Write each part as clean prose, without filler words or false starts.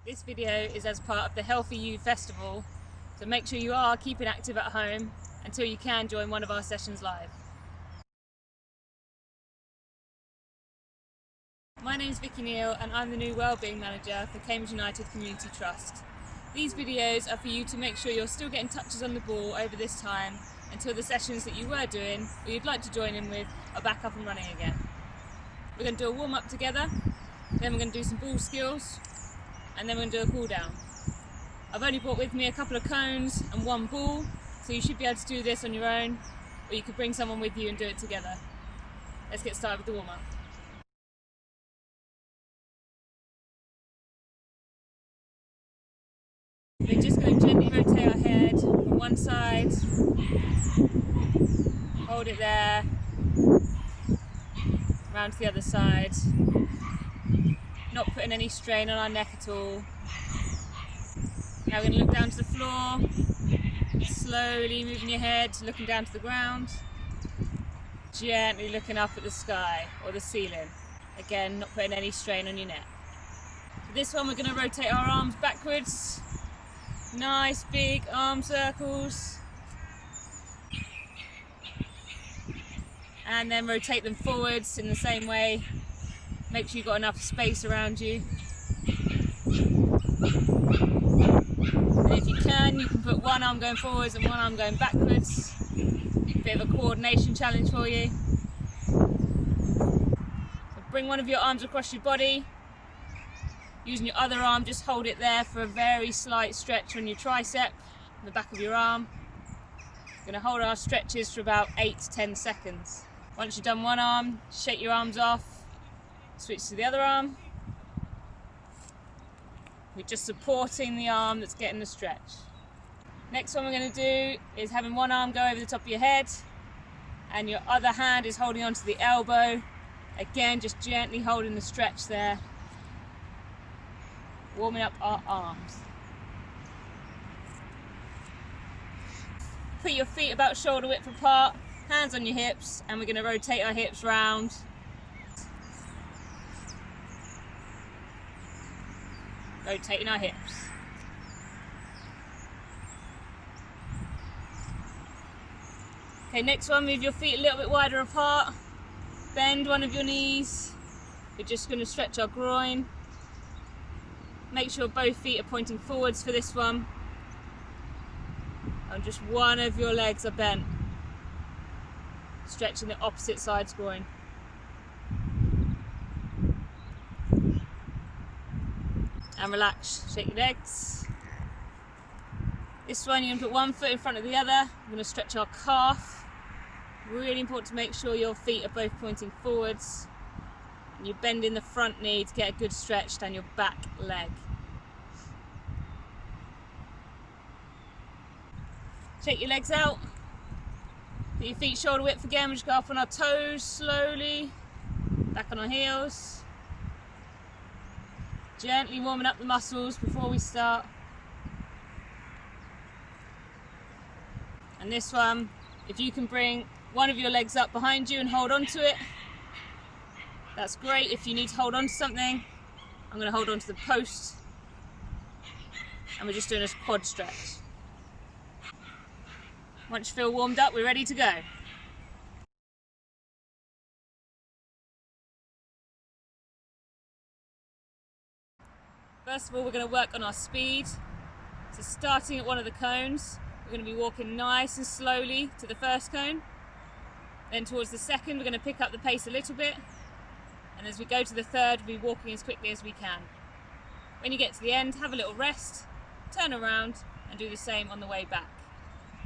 This video is as part of the Healthy You Festival, so make sure you are keeping active at home until you can join one of our sessions live. My name is Vicky Neal and I'm the new Wellbeing Manager for Cambridge United Community Trust. These videos are for you to make sure you're still getting touches on the ball over this time until the sessions that you were doing or you'd like to join in with are back up and running again. We're going to do a warm up together, then we're going to do some ball skills, and then we're going to do a cool down. I've only brought with me a couple of cones and one ball, so you should be able to do this on your own, or you could bring someone with you and do it together. Let's get started with the warm up. We're just going to gently rotate our head from one side, hold it there, round to the other side, not putting any strain on our neck at all. Now we're going to look down to the floor, slowly moving your head, looking down to the ground, gently looking up at the sky or the ceiling. Again, not putting any strain on your neck. For this one we're going to rotate our arms backwards, nice big arm circles, and then rotate them forwards in the same way. Make sure you've got enough space around you. And if you can put one arm going forwards and one arm going backwards. Bit of a coordination challenge for you. So bring one of your arms across your body. Using your other arm, just hold it there for a very slight stretch on your tricep, on the back of your arm. We're going to hold our stretches for about 8 to 10 seconds. Once you've done one arm, shake your arms off, switch to the other arm. We're just supporting the arm that's getting the stretch. Next one we're going to do is having one arm go over the top of your head and your other hand is holding onto the elbow. Again, just gently holding the stretch there. Warming up our arms. Put your feet about shoulder width apart, hands on your hips, and we're going to rotate our hips round. Rotating our hips. Okay, next one, move your feet a little bit wider apart. Bend one of your knees. We're just going to stretch our groin. Make sure both feet are pointing forwards for this one. And just one of your legs are bent. Stretching the opposite side's groin. And relax, shake your legs. This one, you're going to put one foot in front of the other. We're going to stretch our calf. Really important to make sure your feet are both pointing forwards. And you bend in the front knee to get a good stretch down your back leg. Shake your legs out. Put your feet shoulder width again. We just go up on our toes slowly. Back on our heels. Gently warming up the muscles before we start. And this one, if you can bring one of your legs up behind you and hold on to it, that's great. If you need to hold on to something, I'm going to hold on to the post. And we're just doing a quad stretch. Once you feel warmed up, we're ready to go. First of all, we're going to work on our speed. So starting at one of the cones, we're going to be walking nice and slowly to the first cone. Then towards the second, we're going to pick up the pace a little bit. And as we go to the third, we'll be walking as quickly as we can. When you get to the end, have a little rest, turn around and do the same on the way back.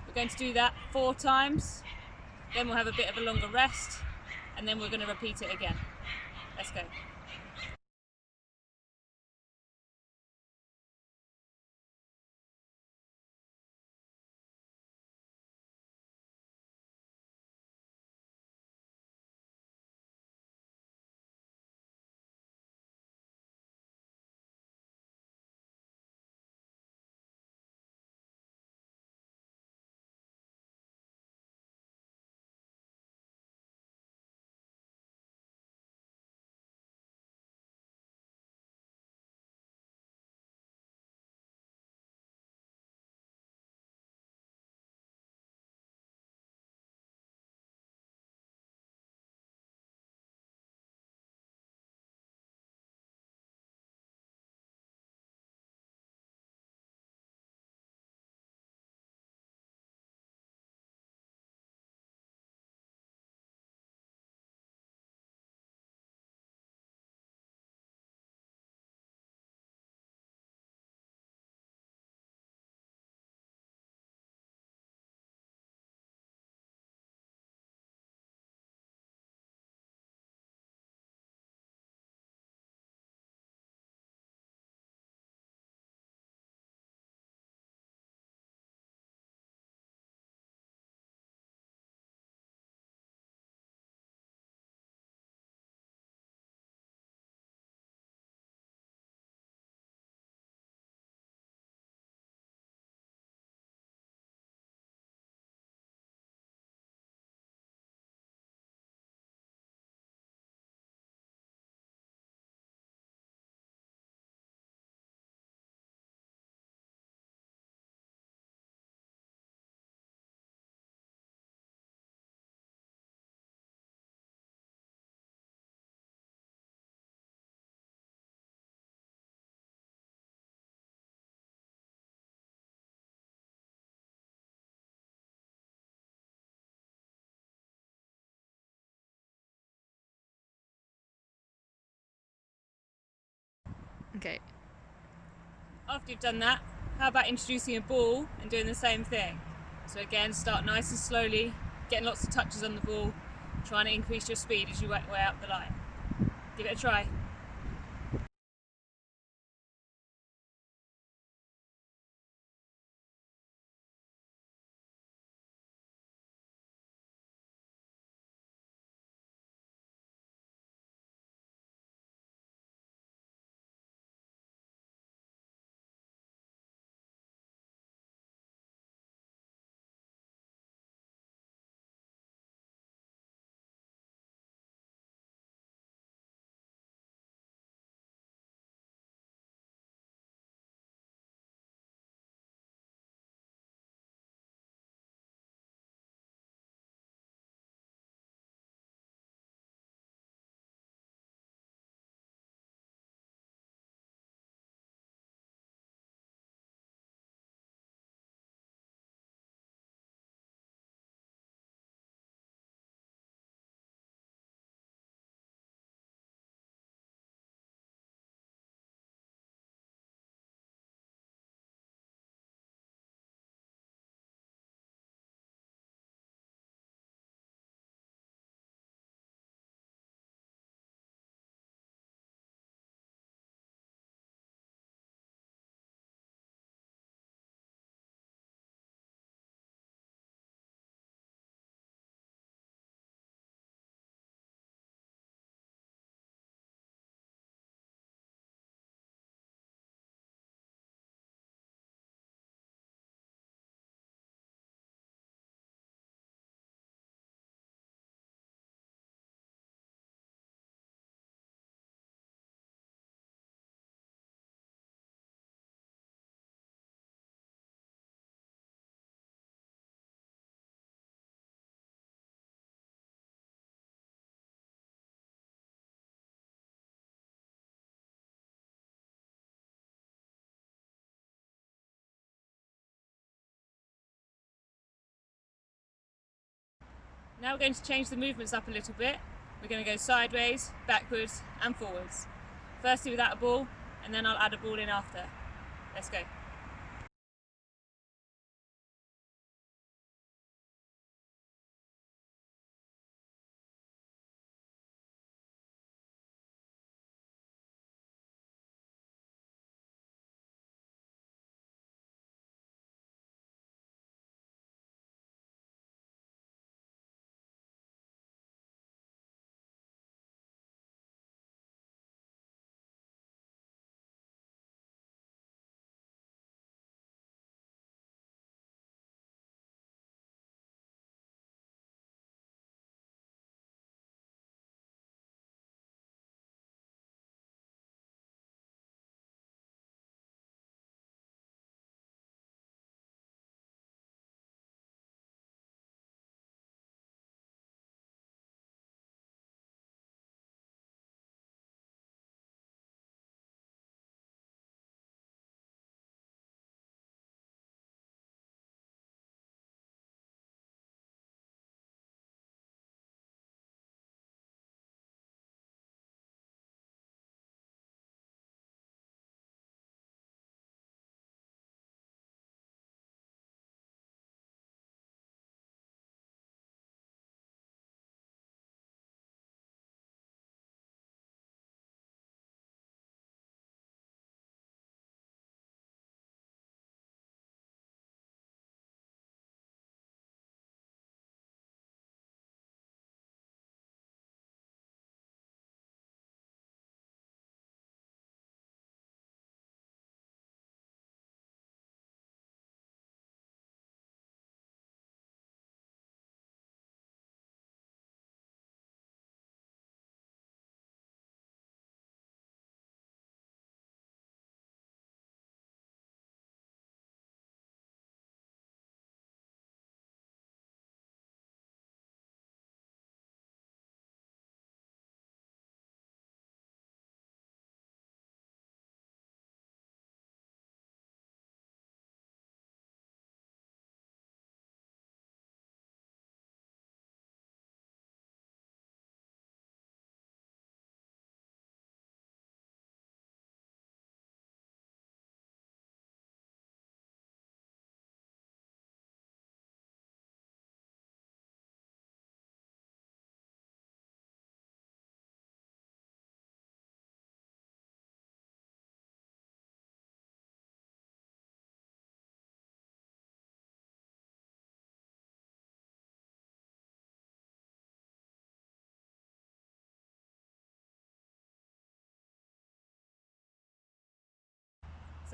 We're going to do that 4 times. Then we'll have a bit of a longer rest and then we're going to repeat it again. Let's go. Okay. After you've done that, how about introducing a ball and doing the same thing? So again, start nice and slowly, getting lots of touches on the ball, trying to increase your speed as you work your way up the line. Give it a try. Now we're going to change the movements up a little bit. We're going to go sideways, backwards and forwards. Firstly without a ball, and then I'll add a ball in after. Let's go.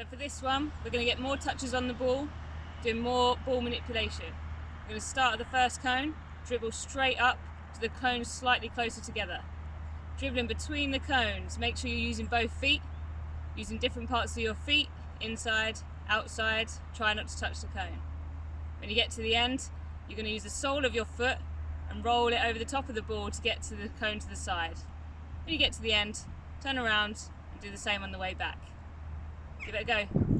So for this one, we're going to get more touches on the ball, doing more ball manipulation. We're going to start at the first cone, dribble straight up to the cones slightly closer together. Dribbling between the cones, make sure you're using both feet, using different parts of your feet, inside, outside, try not to touch the cone. When you get to the end, you're going to use the sole of your foot and roll it over the top of the ball to get to the cone to the side. When you get to the end, turn around and do the same on the way back. Give it a go.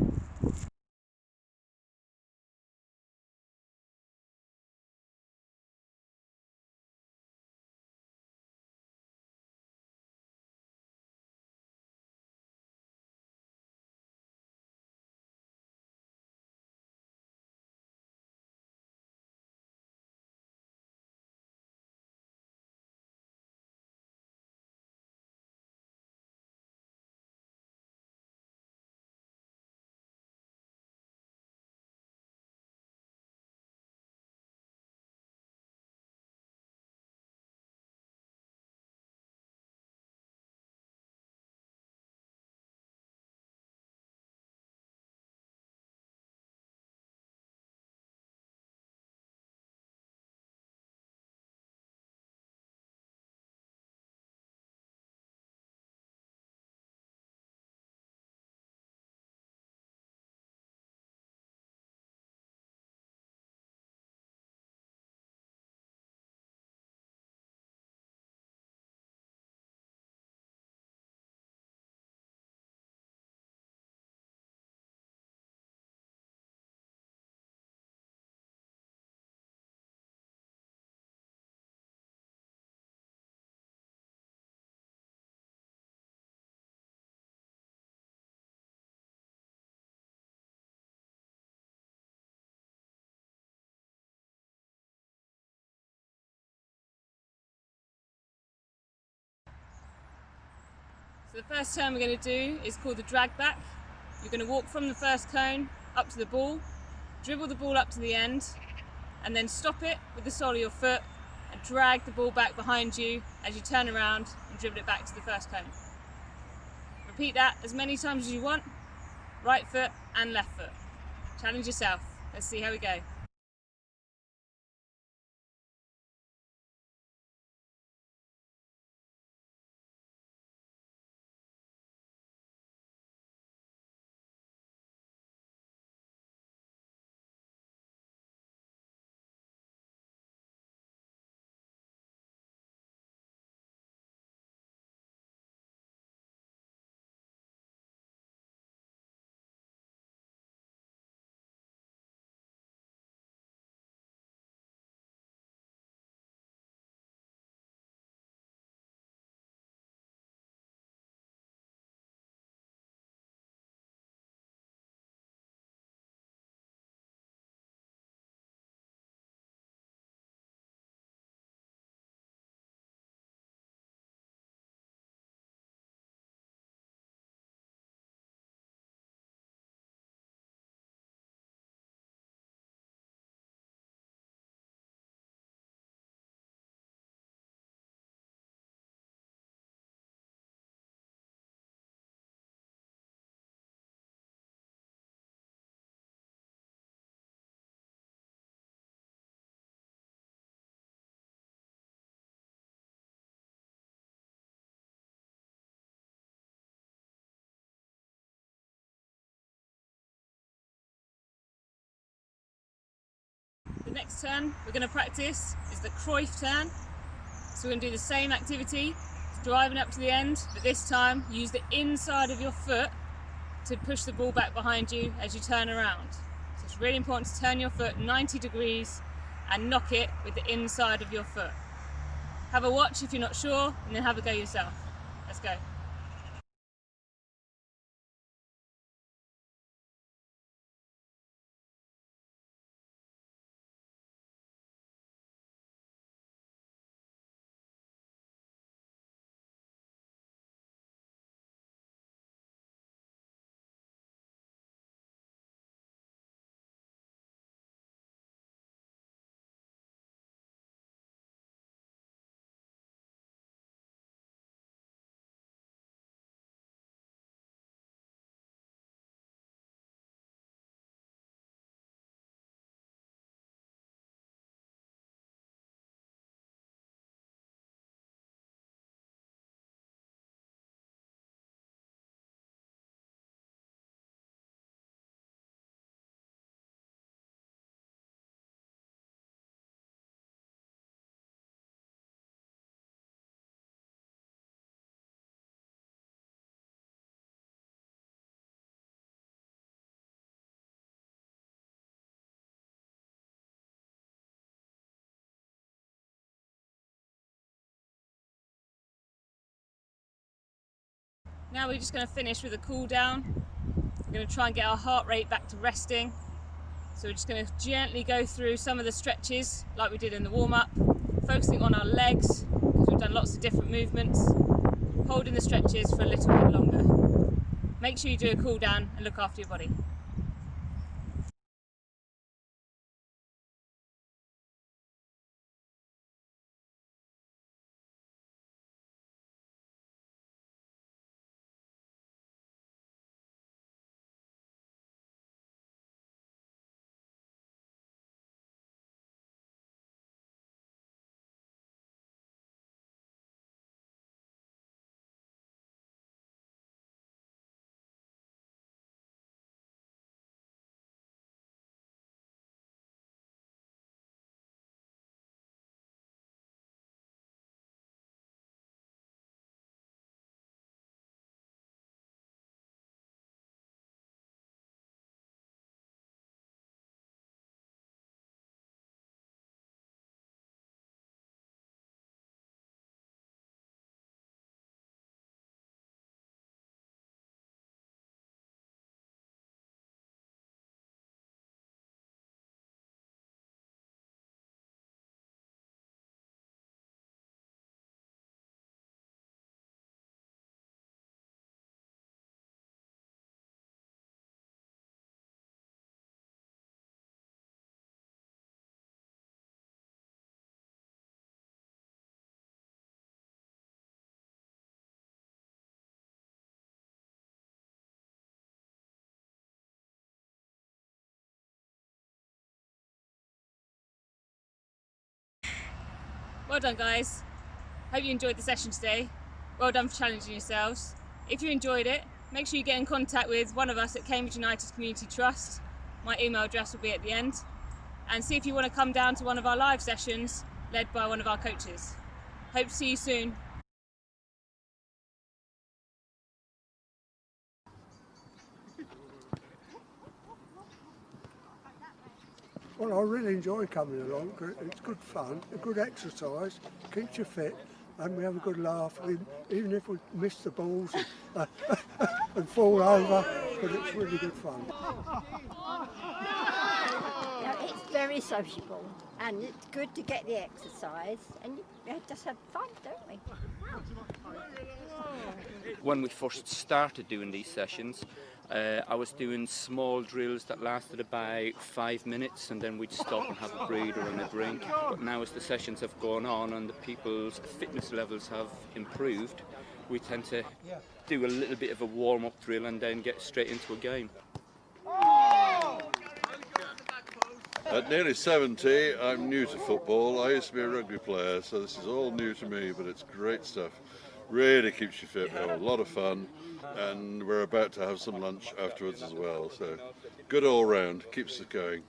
So the first turn we're going to do is called the drag back. You're going to walk from the first cone up to the ball, dribble the ball up to the end, and then stop it with the sole of your foot and drag the ball back behind you as you turn around and dribble it back to the first cone. Repeat that as many times as you want, right foot and left foot. Challenge yourself. Let's see how we go. The next turn we're going to practice is the CRAWF Turn. So we're going to do the same activity, driving up to the end, but this time use the inside of your foot to push the ball back behind you as you turn around. So it's really important to turn your foot 90 degrees and knock it with the inside of your foot. Have a watch if you're not sure, and then have a go yourself. Let's go. Now we're just going to finish with a cool down. We're going to try and get our heart rate back to resting. So we're just going to gently go through some of the stretches like we did in the warm-up, focusing on our legs because we've done lots of different movements, holding the stretches for a little bit longer. Make sure you do a cool down and look after your body. Well done, guys. Hope you enjoyed the session today. Well done for challenging yourselves. If you enjoyed it, make sure you get in contact with one of us at Cambridge United Community Trust. My email address will be at the end. And see if you want to come down to one of our live sessions led by one of our coaches. Hope to see you soon. Well, I really enjoy coming along. It's good fun, a good exercise, keeps you fit, and we have a good laugh, even if we miss the balls and fall over, but it's really good fun. Now, it's very sociable, and it's good to get the exercise, and you just have fun, don't we? When we first started doing these sessions, I was doing small drills that lasted about 5 minutes, and then we'd stop and have a breather and a drink. But now as the sessions have gone on and the people's fitness levels have improved, we tend to do a little bit of a warm-up drill and then get straight into a game. At nearly 70, I'm new to football. I used to be a rugby player, so this is all new to me, but it's great stuff. Really keeps you fit, we have a lot of fun, and we're about to have some lunch afterwards as well, so good all round, keeps us going.